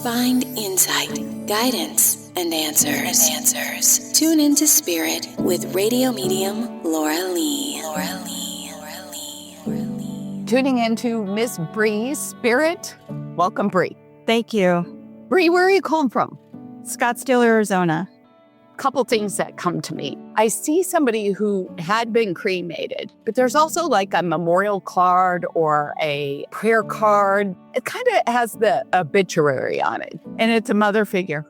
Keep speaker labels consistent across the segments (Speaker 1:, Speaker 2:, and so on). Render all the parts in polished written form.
Speaker 1: Find insight, guidance, and answers. Tune into Spirit with radio medium Laura Lee.
Speaker 2: Tuning into Miss Bree's Spirit. Welcome, Bree.
Speaker 3: Thank you.
Speaker 2: Bree, where are you calling from?
Speaker 3: Scottsdale, Arizona.
Speaker 2: Couple things that come to me. I see somebody who had been cremated, but there's also like a memorial card or a prayer card. It kind of has the obituary on it, and it's a mother figure.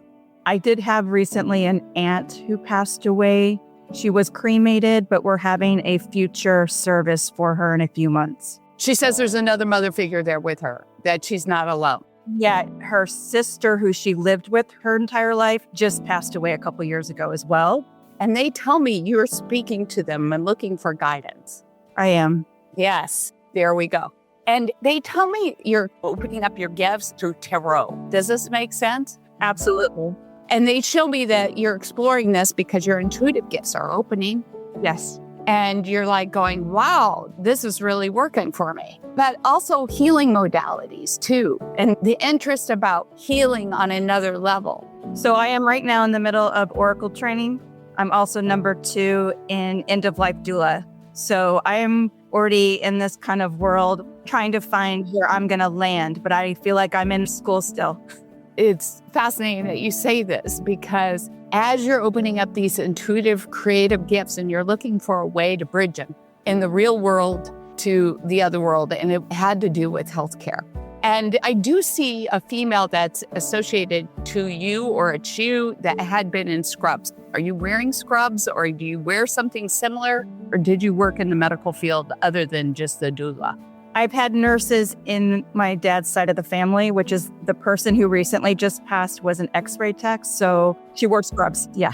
Speaker 3: I did have recently an aunt who passed away. She was cremated, but we're having a future service for her in a few months.
Speaker 2: She says there's another mother figure there with her, that she's not alone.
Speaker 3: Yeah, her sister, who she lived with her entire life, just passed away a couple years ago as well.
Speaker 2: And they tell me you're speaking to them and looking for guidance.
Speaker 3: I am.
Speaker 2: Yes, there we go. And they tell me you're opening up your gifts through tarot. Does this make sense?
Speaker 3: Absolutely.
Speaker 2: And they show me that you're exploring this because your intuitive gifts are opening.
Speaker 3: Yes.
Speaker 2: And you're like going, wow, this is really working for me. But also healing modalities too. And the interest about healing on another level.
Speaker 3: So I am right now in the middle of Oracle training. I'm also number 2 in end-of-life doula. So I am already in this kind of world trying to find where I'm going to land, but I feel like I'm in school still.
Speaker 2: It's fascinating that you say this because as you're opening up these intuitive, creative gifts and you're looking for a way to bridge them in the real world to the other world, and it had to do with healthcare. And I do see a female that's associated to you, or it's you, that had been in scrubs. Are you wearing scrubs, or do you wear something similar, or did you work in the medical field other than just the doula?
Speaker 3: I've had nurses in my dad's side of the family, which is the person who recently just passed was an x-ray tech. So she wore scrubs. Yeah.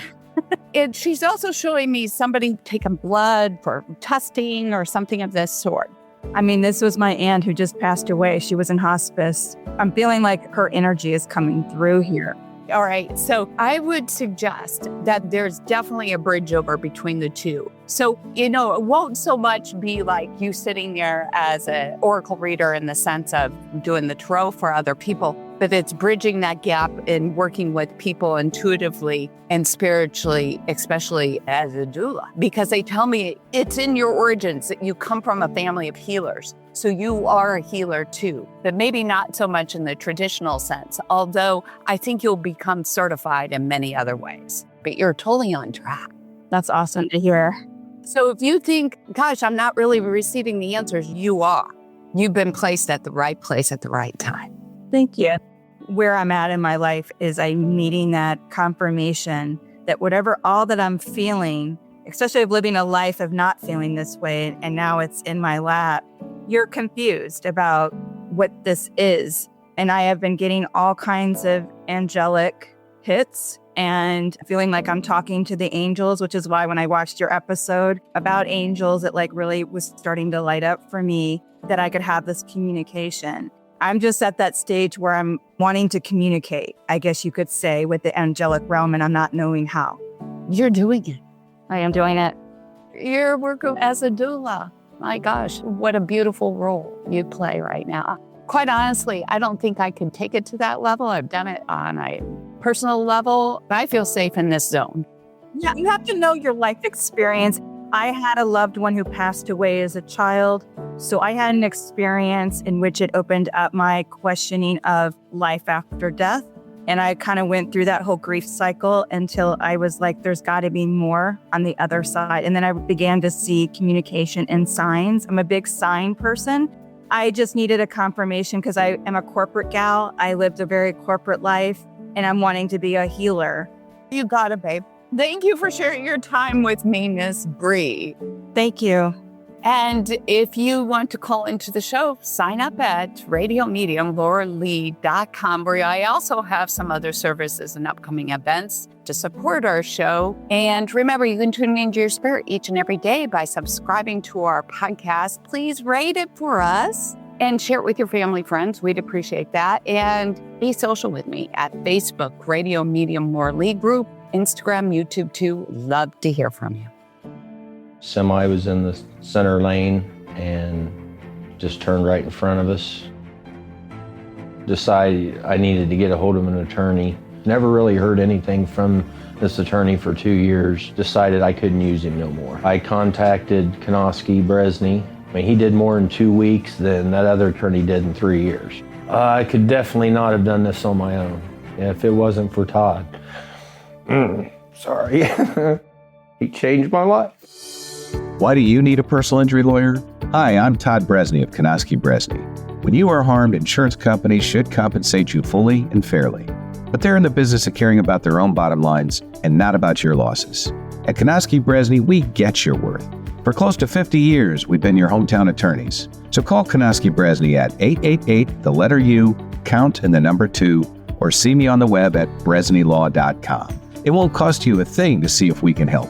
Speaker 2: And she's also showing me somebody taking blood for testing or something of this sort.
Speaker 3: I mean, this was my aunt who just passed away. She was in hospice. I'm feeling like her energy is coming through here.
Speaker 2: All right. So I would suggest that there's definitely a bridge over between the two. So, it won't so much be like you sitting there as an oracle reader in the sense of doing the tarot for other people, but it's bridging that gap in working with people intuitively and spiritually, especially as a doula, because they tell me it's in your origins that you come from a family of healers. So you are a healer too, but maybe not so much in the traditional sense, although I think you'll become certified in many other ways, but you're totally on track.
Speaker 3: That's awesome to hear.
Speaker 2: So if you think, gosh, I'm not really receiving the answers, you are. You've been placed at the right place at the right time.
Speaker 3: Thank you. Where I'm at in my life is I'm needing that confirmation that whatever all that I'm feeling, especially of living a life of not feeling this way, and now it's in my lap, you're confused about what this is. And I have been getting all kinds of angelic hits and feeling like I'm talking to the angels, which is why when I watched your episode about angels, it like really was starting to light up for me that I could have this communication. I'm just at that stage where I'm wanting to communicate, I guess you could say, with the angelic realm, and I'm not knowing how.
Speaker 2: You're doing it.
Speaker 3: I am doing it.
Speaker 2: You're working as a doula. My gosh, what a beautiful role you play right now. Quite honestly, I don't think I could take it to that level. I've done it on a personal level. I feel safe in this zone.
Speaker 3: Yeah, you have to know your life experience. I had a loved one who passed away as a child. So I had an experience in which it opened up my questioning of life after death. And I kind of went through that whole grief cycle until I was like, there's got to be more on the other side. And then I began to see communication and signs. I'm a big sign person. I just needed a confirmation because I am a corporate gal. I lived a very corporate life and I'm wanting to be a healer.
Speaker 2: You got it, babe. Thank you for sharing your time with me, Miss Bree.
Speaker 3: Thank you.
Speaker 2: And if you want to call into the show, sign up at radiomediumlauralee.com, where I also have some other services and upcoming events to support our show. And remember, you can tune into your spirit each and every day by subscribing to our podcast. Please rate it for us and share it with your family, friends. We'd appreciate that. And be social with me at Facebook, Radio Medium Laura Lee Group, Instagram, YouTube too. Love to hear from you.
Speaker 4: Semi was in the center lane and just turned right in front of us. decided I needed to get a hold of an attorney. Never really heard anything from this attorney for 2 years. Decided I couldn't use him no more. I contacted Konoski Bresney. I mean, he did more in 2 weeks than that other attorney did in 3 years. I could definitely not have done this on my own if it wasn't for Todd. Sorry. He changed my life.
Speaker 5: Why do you need a personal injury lawyer? Hi, I'm Todd Bresney of Konoski Bresney. When you are harmed, insurance companies should compensate you fully and fairly. But they're in the business of caring about their own bottom lines and not about your losses. At Konoski Bresney, we get your worth. For close to 50 years, we've been your hometown attorneys. So call Konoski Bresney at 888, the letter U, count and the number 2, or see me on the web at bresneylaw.com. It won't cost you a thing to see if we can help.